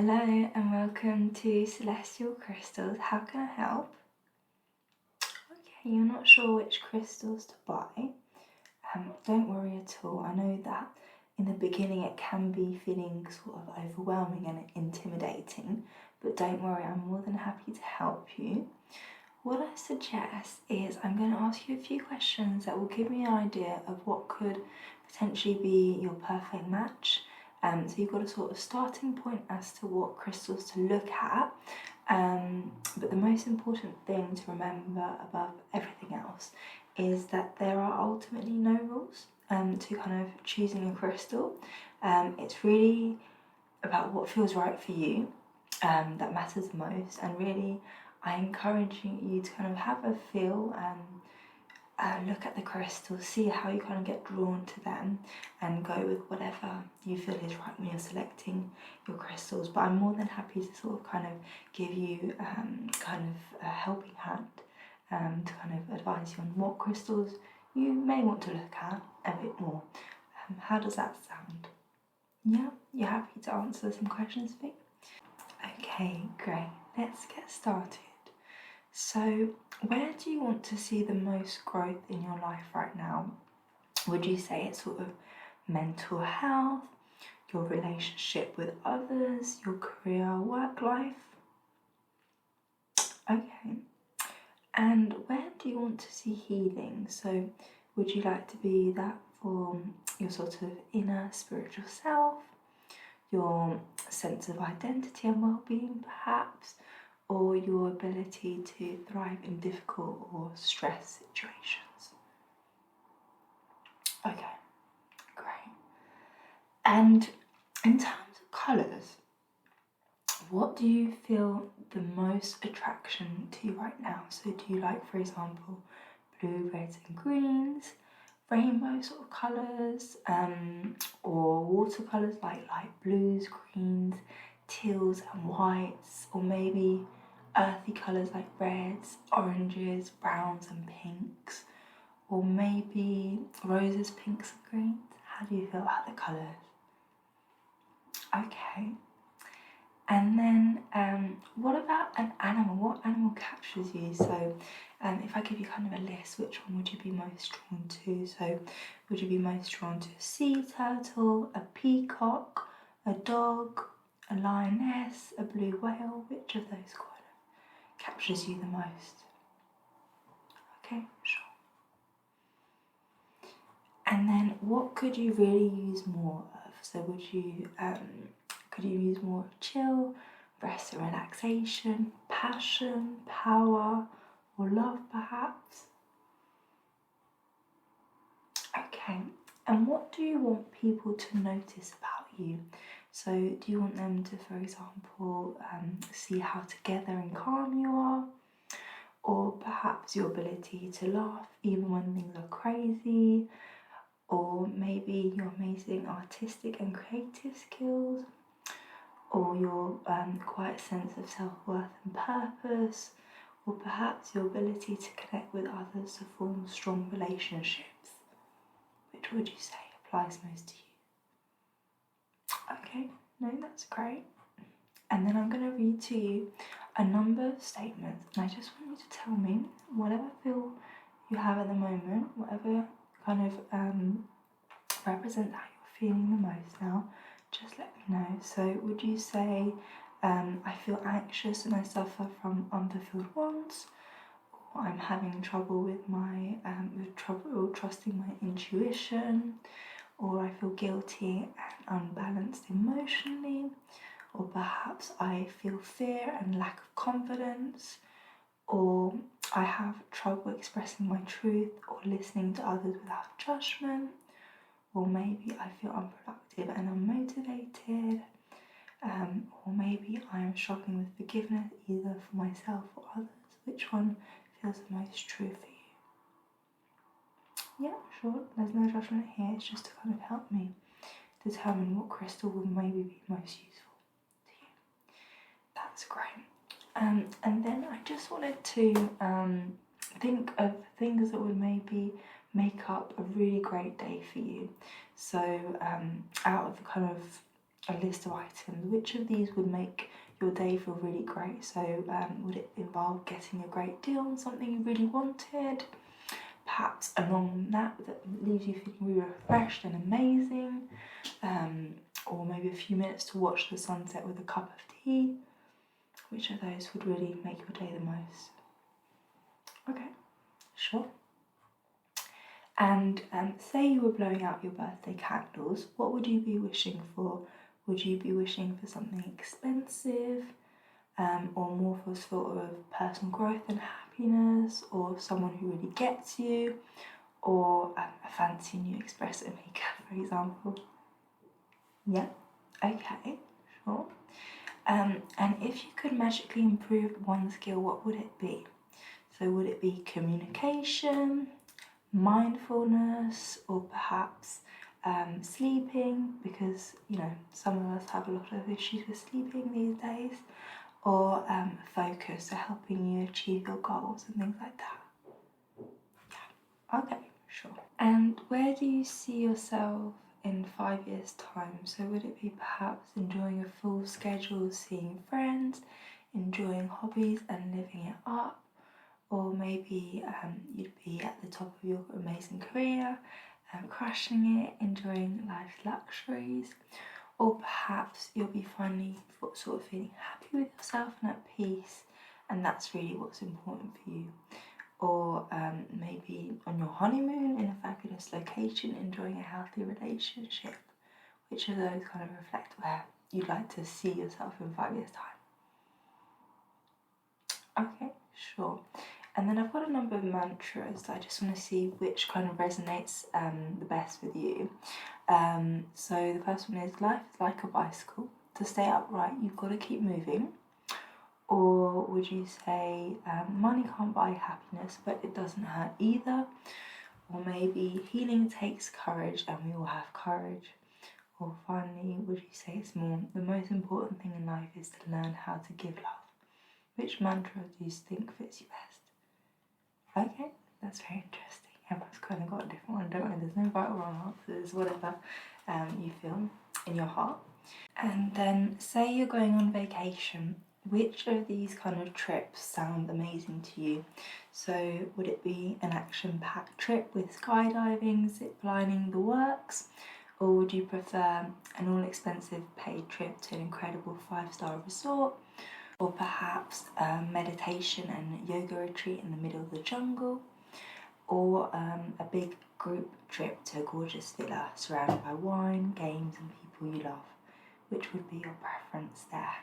Hello and welcome to Celestial Crystals. How can I help? Okay, you're not sure which crystals to buy. Don't worry at all. I know that in the beginning it can be feeling sort of overwhelming and intimidating, but don't worry, I'm more than happy to help you. What I suggest is I'm going to ask you a few questions that will give me an idea of what could potentially be your perfect match. So you've got a sort of starting point as to what crystals to look at, but the most important thing to remember above everything else is that there are ultimately no rules to kind of choosing a crystal. It's really about what feels right for you that matters the most, and really I encourage you to kind of have a feel look at the crystals, see how you kind of get drawn to them and go with whatever you feel is right when you're selecting your crystals. But I'm more than happy to sort of kind of give you kind of a helping hand to kind of advise you on what crystals you may want to look at a bit more. How does that sound? Yeah, you're happy to answer some questions for me? Okay, great. Let's get started. So, where do you want to see the most growth in your life right now? Would you say it's sort of mental health, your relationship with others, your career, work life? Okay. And where do you want to see healing? So, would you like to be that for your sort of inner spiritual self, your sense of identity and well-being perhaps, or your ability to thrive in difficult or stress situations? Okay, great. And in terms of colours, what do you feel the most attraction to you right now? So do you like, for example, blue, reds and greens, rainbow sort of colours, or watercolours like light blues, greens, teals and whites, or maybe earthy colours like reds, oranges, browns and pinks, or maybe roses, pinks and greens? How do you feel about the colours? Okay. And then what about an animal? What animal captures you? So if I give you kind of a list, which one would you be most drawn to? So would you be most drawn to a sea turtle, a peacock, a dog, a lioness, a blue whale? Which of those kind of captures you the most? Okay, sure. And then what could you really use more of? So would you could you use more of chill, rest and relaxation, passion, power, or love perhaps? Okay, and what do you want people to notice about you? So do you want them to, for example, see how together and calm you are? Or perhaps your ability to laugh even when things are crazy? Or maybe your amazing artistic and creative skills? Or your quiet sense of self-worth and purpose? Or perhaps your ability to connect with others to form strong relationships? Which would you say applies most to you? Okay, no, that's great. And then I'm going to read to you a number of statements, and I just want you to tell me whatever feel you have at the moment, whatever kind of represents how you're feeling the most now, just let me know. So would you say I feel anxious and I suffer from unfulfilled wants, or I'm having trouble with my trouble trusting my intuition, or I feel guilty and unbalanced emotionally, or perhaps I feel fear and lack of confidence, or I have trouble expressing my truth or listening to others without judgment, or maybe I feel unproductive and unmotivated, or maybe I am struggling with forgiveness either for myself or others. Which one feels the most true for you? Yeah, sure, there's no judgment here, it's just to kind of help me determine what crystal will maybe be most useful to you. That's great. And then I just wanted to think of things that would maybe make up a really great day for you. So out of the kind of a list of items. Which of these would make your day feel really great? So would it involve getting a great deal on something you really wanted? Perhaps a long nap that leaves you feeling really refreshed and amazing, or maybe a few minutes to watch the sunset with a cup of tea. Which of those would really make your day the most? Okay, sure. And say you were blowing out your birthday candles, what would you be wishing for? Would you be wishing for something expensive, or more for sort of personal growth and happiness, or someone who really gets you, or a fancy new espresso maker, for example? Yeah, okay, sure. And if you could magically improve one skill, what would it be? So would it be communication, mindfulness, or perhaps sleeping, because some of us have a lot of issues with sleeping these days, or focus, so helping you achieve your goals and things like that? Yeah, okay, sure. And where do you see yourself in 5 years' time? So would it be perhaps enjoying a full schedule, seeing friends, enjoying hobbies and living it up? Or maybe you'd be at the top of your amazing career, crushing it, enjoying life's luxuries. Or perhaps you'll be finally sort of feeling happy with yourself and at peace, and that's really what's important for you. Or maybe on your honeymoon in a fabulous location, enjoying a healthy relationship. Which of those kind of reflect where you'd like to see yourself in 5 years' time? Okay, sure. And then I've got a number of mantras. I just want to see which kind of resonates the best with you. So the first one is, life is like a bicycle. To stay upright, you've got to keep moving. Or would you say, money can't buy happiness, but it doesn't hurt either? Or maybe, healing takes courage and we all have courage. Or finally, would you say it's more, the most important thing in life is to learn how to give love? Which mantra do you think fits you best? Okay, that's very interesting. Everyone's kind of got a different one, don't they? There's no right or wrong answers, whatever you feel in your heart. And then say you're going on vacation. Which of these kind of trips sound amazing to you? So would it be an action-packed trip with skydiving, ziplining, the works? Or would you prefer an all-expensive paid trip to an incredible 5-star resort? Or perhaps a meditation and yoga retreat in the middle of the jungle? Or a big group trip to a gorgeous villa surrounded by wine, games and people you love? Which would be your preference there?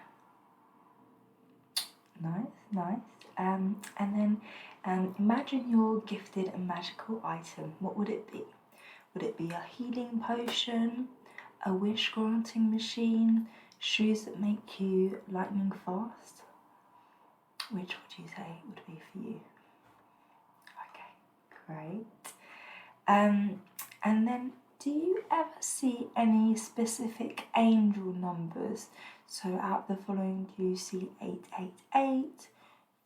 Nice. And then imagine your gifted and magical item. What would it be? Would it be a healing potion, a wish granting machine, shoes that make you lightning fast? Which would you say would be for you? Okay, great. And then, do you ever see any specific angel numbers? So out of the following, do you see 888,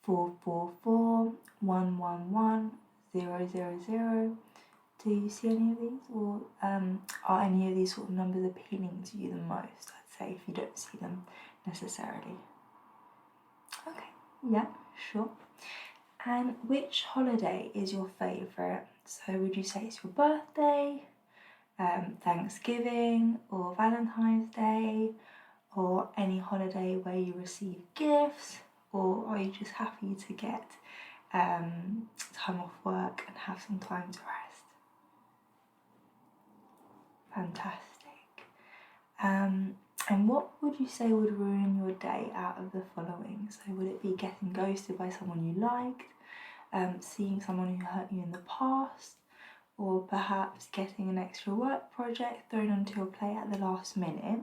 444, 111, 000? Do you see any of these, or are any of these sort of numbers appealing to you the most? I'd say, if you don't see them necessarily. Okay, yeah, sure. And which holiday is your favourite? So would you say it's your birthday, Thanksgiving, or Valentine's Day, or any holiday where you receive gifts, or are you just happy to get time off work and have some time to rest? Fantastic. And what would you say would ruin your day out of the following? So would it be getting ghosted by someone you liked, seeing someone who hurt you in the past, or perhaps getting an extra work project thrown onto your plate at the last minute,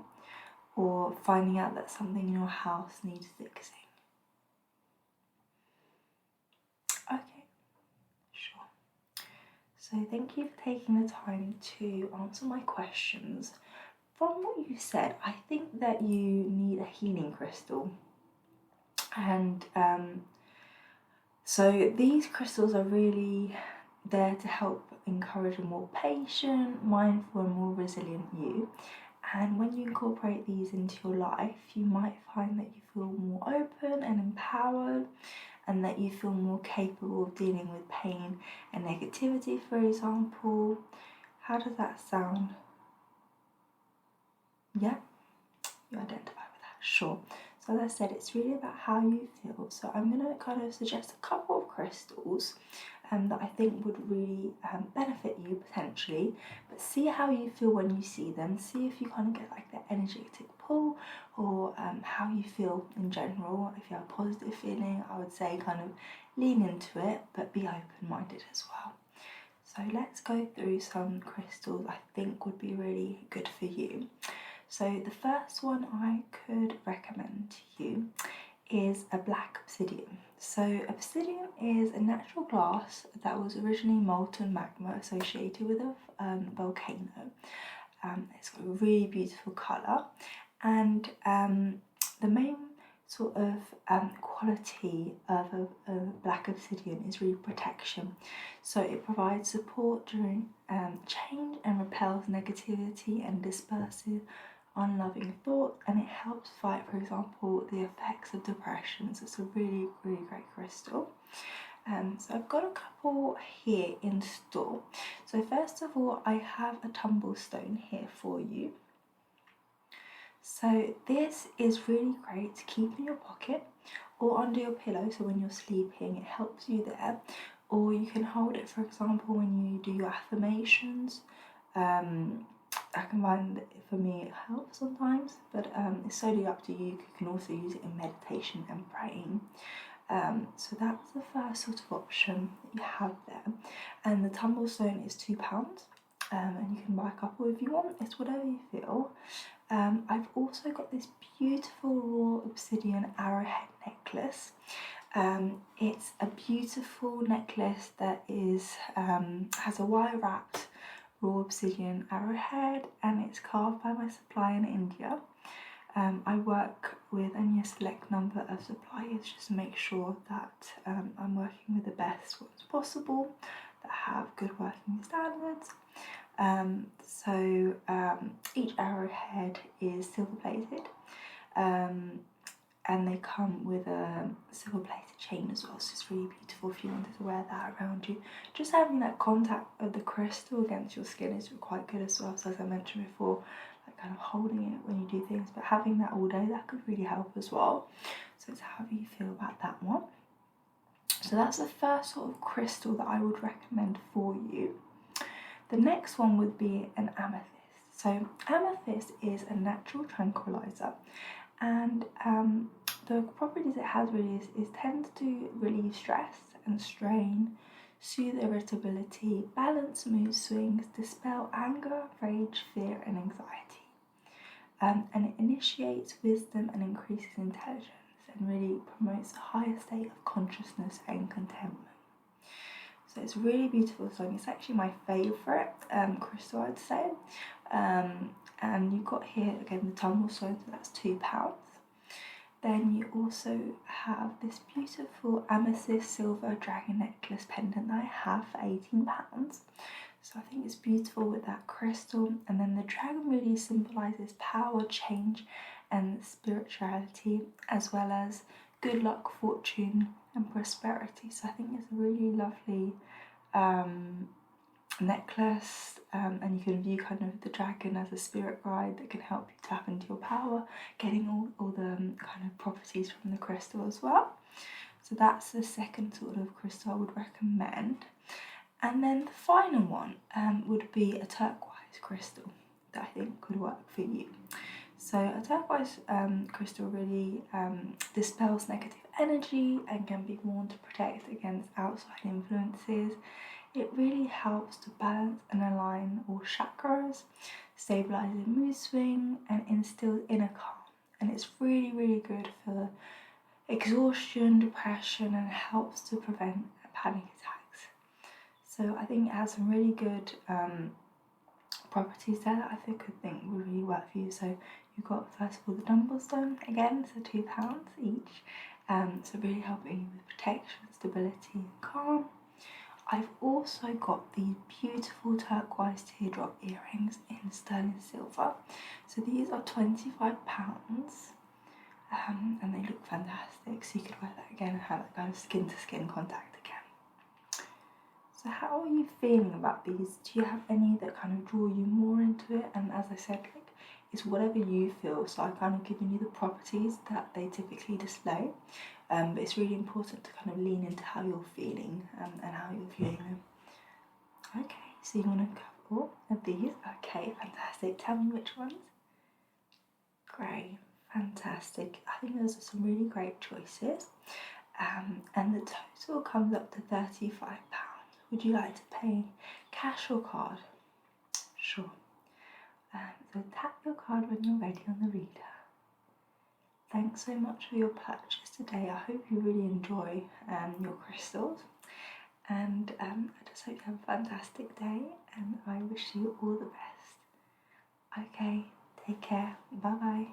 or finding out that something in your house needs fixing? Okay, sure. So thank you for taking the time to answer my questions. From what you said, I think that you need a healing crystal. And so these crystals are really there to help encourage a more patient, mindful and more resilient you. And when you incorporate these into your life, you might find that you feel more open and empowered, and that you feel more capable of dealing with pain and negativity, for example. How does that sound? Yeah? You identify with that? Sure. So as I said, it's really about how you feel. So I'm going to kind of suggest a couple of crystals that I think would really benefit you potentially, but see how you feel when you see them. See if you kind of get like the energetic pull, or how you feel in general. If you have a positive feeling, I would say kind of lean into it, but be open-minded as well. So let's go through some crystals I think would be really good for you. So the first one I could recommend to you is a black obsidian. So obsidian is a natural glass that was originally molten magma associated with a volcano. It's got a really beautiful colour, and the main sort of quality of a black obsidian is really protection. So it provides support during change and repels negativity and disperses unloving thoughts, and it helps fight, for example, the effects of depression. So it's a really, really great crystal. So I've got a couple here in store. So first of all, I have a tumblestone here for you. So this is really great to keep in your pocket or under your pillow, so when you're sleeping it helps you there. Or you can hold it, for example, when you do your affirmations. I can find that for me it helps sometimes, but it's totally up to you. You can also use it in meditation and praying. So that's the first sort of option that you have there. And the tumblestone is £2, and you can buy a couple if you want. It's whatever you feel. I've also got this beautiful raw obsidian arrowhead necklace. It's a beautiful necklace that is has a wire wrapped raw obsidian arrowhead, and it's carved by my supplier in India. I work with only a select number of suppliers just to make sure that I'm working with the best ones possible that have good working standards. So each arrowhead is silver plated, and they come with a silver plated chain as well, so it's really beautiful if you wanted to wear that around you. Just having that contact of the crystal against your skin is quite good as well. So as I mentioned before, like kind of holding it when you do things, but having that all day, that could really help as well. So it's however you feel about that one. So that's the first sort of crystal that I would recommend for you. The next one would be an amethyst. So amethyst is a natural tranquilizer, and the properties it has really is tends to relieve stress and strain, soothe irritability, balance mood swings, dispel anger, rage, fear and anxiety. And it initiates wisdom and increases intelligence, and really promotes a higher state of consciousness and contentment. So it's really beautiful stone. It's actually my favourite crystal, I'd say. And you've got here again the tumblestone, so that's £2. Then you also have this beautiful amethyst silver dragon necklace pendant that I have for £18. So I think it's beautiful with that crystal. And then the dragon really symbolises power, change and spirituality, as well as good luck, fortune and prosperity. So I think it's a really lovely necklace, and you can view kind of the dragon as a spirit guide that can help you tap into your power, getting all the kind of properties from the crystal as well. So that's the second sort of crystal I would recommend. And then the final one would be a turquoise crystal that I think could work for you. So a turquoise crystal really dispels negative energy and can be worn to protect against outside influences. It really helps to balance and align all chakras, stabilizes mood swing and instills inner calm. And it's really, really good for exhaustion, depression, and helps to prevent panic attacks. So I think it has some really good properties there that I think would really work for you. So you've got first of all the tumblestone, again, so £2 each. So really helping you with protection, stability and calm. I've also got these beautiful turquoise teardrop earrings in sterling silver. So these are £25, and they look fantastic. So you could wear that again and have that kind of skin to skin contact again. So how are you feeling about these? Do you have any that kind of draw you more into it? And as I said, like, it's whatever you feel. So I kind of given you the properties that they typically display. But it's really important to kind of lean into how you're feeling and how you're viewing them. Okay, so you want to cover all of these. Okay, fantastic. Tell me which ones. Great, fantastic. I think those are some really great choices. And the total comes up to £35. Would you like to pay cash or card? Sure. So tap your card when you're ready on the reader. Thanks so much for your purchase today. I hope you really enjoy your crystals, and I just hope you have a fantastic day, and I wish you all the best. Okay, take care. Bye bye.